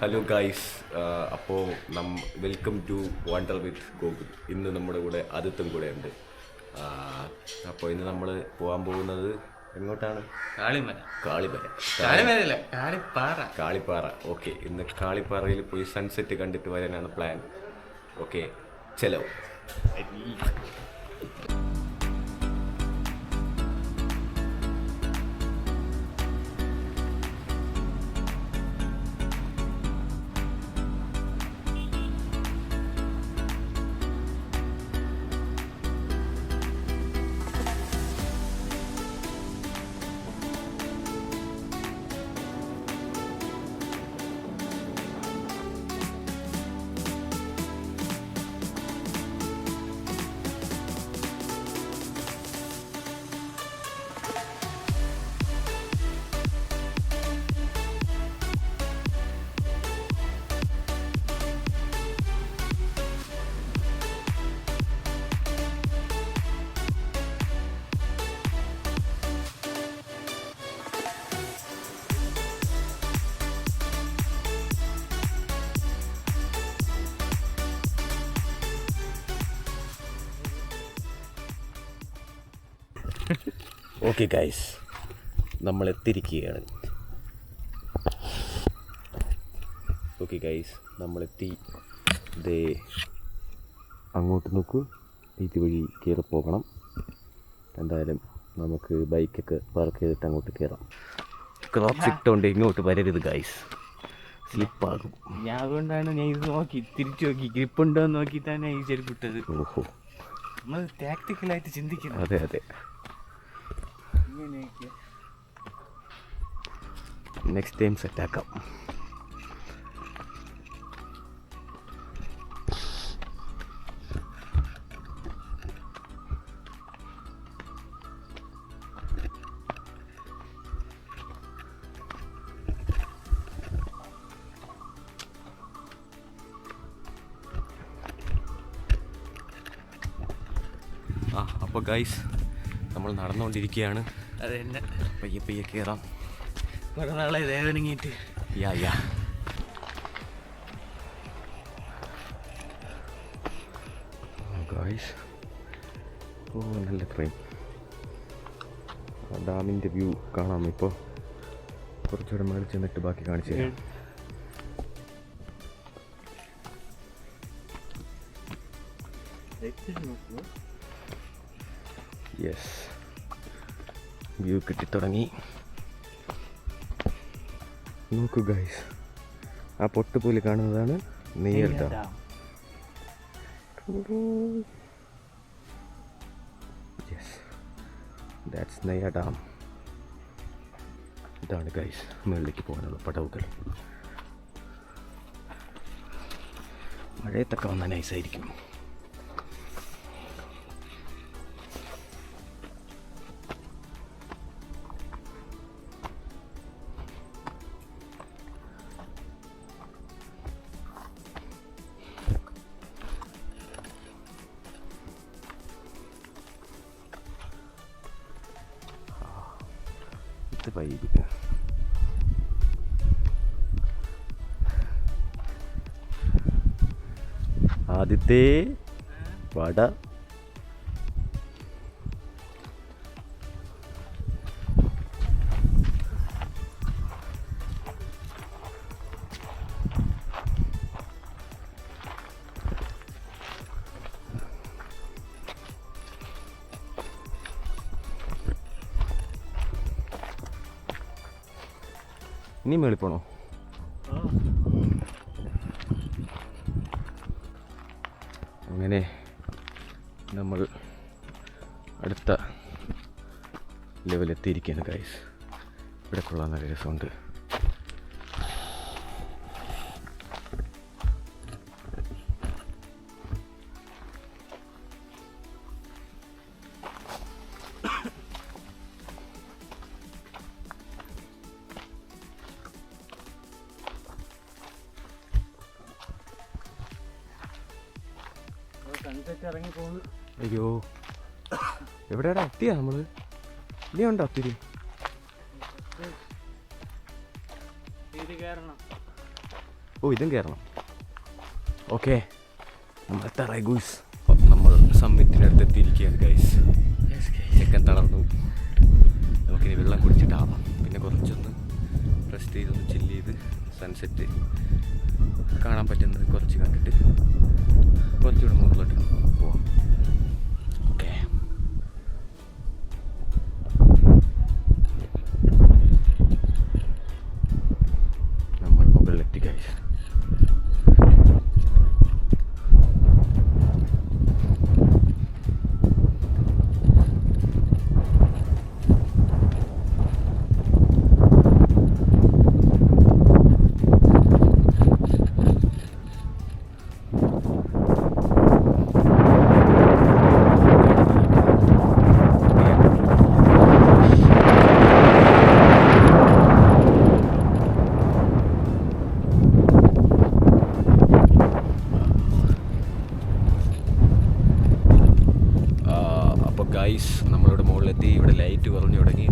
Hello guys, അപ്പോൾ welcome to wonder വിത്ത് ഗോകുൽ. ഇന്ന് നമ്മുടെ കൂടെ ആദിത്യം കൂടെ ഉണ്ട്. അപ്പോൾ ഇന്ന് നമ്മൾ പോകാൻ പോകുന്നത് എങ്ങോട്ടാണ്? കാളിപ്പാറ. ഓക്കെ, ഇന്ന് കാളിപ്പാറയിൽ പോയി സൺസെറ്റ് കണ്ടിട്ട് വരാനാണ് പ്ലാൻ. ഓക്കെ, ചെലവ്. ഓക്കെ ഗൈസ്, നമ്മൾ എത്തിയിരിക്കുകയാണ്. ഓക്കെ ഗൈസ്, നമ്മളെത്തി. ഇതേ അങ്ങോട്ട് നോക്കൂ, ഇതുവഴി കയറി പോകണം. എന്തായാലും നമുക്ക് ബൈക്കൊക്കെ പാർക്ക് ചെയ്തിട്ട് അങ്ങോട്ട് കയറാം. ക്രോക്സ് ഇട്ടുകൊണ്ട് ഇങ്ങോട്ട് വരരുത് ഗൈസ്, സ്ലിപ്പാകും. ഞാൻ അതുകൊണ്ടാണ് ഞാൻ ഇത് നോക്കി തിരിച്ചു നോക്കി ഗ്രിപ്പുണ്ടോ എന്ന് നോക്കിയിട്ടാണ് ഈ ചെരുപ്പിട്ടത്. ഓഹോ, നമ്മൾ ടാക്ടിക്കലായിട്ട് ചിന്തിക്കണം. അതെ അതെ. ഇങ്ങനെയൊക്കെ നെക്സ്റ്റ് ടൈം സെറ്റാക്കാം. അപ്പോൾ ഗൈസ്, നമ്മൾ നടന്നുകൊണ്ടിരിക്കുകയാണ്. അത് തന്നെ, പയ്യെ പയ്യെ കയറാം. കുറേ നാളെ വേദനങ്ങിയിട്ട്. യാ ഗൈസ്, ഓ നല്ല ട്രെയിൻ. ഡാമിൻ്റെ വ്യൂ കാണാം. ഇപ്പോൾ കുറച്ചുകൂടെ മേളിൽ ചെന്നിട്ട് ബാക്കി കാണിച്ചു തരാം. യെസ്, വ്യൂ കിട്ടിത്തുടങ്ങി. നോക്കൂ ഗൈസ്, ആ പൊട്ടുപോലെ കാണുന്നതാണ് Neyyar dam. Yes, that's Neyyar dam. ഇതാണ് ഗൈസ് മുകളിലേക്ക് പോകാനുള്ള പടവുകൾ. മഴയത്തൊക്കെ വന്നാൽ നൈസായിരിക്കും. വൈബ്. ആദ്യത്തെ വട. ഇനി മേളിൽ പോണോ? അങ്ങനെ നമ്മൾ അടുത്ത ലെവലെത്തിയിരിക്കുകയാണ് ഗൈസ്. ഇവിടെ കൊള്ളാൻ നല്ല രസമുണ്ട്. അയ്യോ, എവിടെയാടാ എത്തിയാ നമ്മള്? ഇനി ഉണ്ടോ ഒത്തിരി? ഓ ഇതും കയറണം. ഓക്കെ, നമ്മൾ എത്താറായി ഗൂസ്. നമ്മൾ സമ്മിറ്റിനടുത്ത് എത്തിയിരിക്കുകയാണ് ഗൈസ്. ചെക്കൻ തളർന്നു. നമുക്കിനി വെള്ളം കുടിച്ചിട്ടാവാം. പിന്നെ കുറച്ചൊന്ന് റെസ്റ്റ് ചെയ്തൊന്ന് ചില്ല് ചെയ്ത് സൺസെറ്റ് കാണാൻ പറ്റുന്നത് കുറച്ച് കണ്ടിട്ട് കുറച്ചുകൂടെ മുകളിലോട്ട് പോവാം. ഓക്കെ, നമ്മൾ മുകളിലെത്തി ഗൈസ്. ഗൈസ് നമ്മളിവിടെ മുകളിലെത്തി. ഇവിടെ ലൈറ്റ് കുറഞ്ഞു തുടങ്ങി.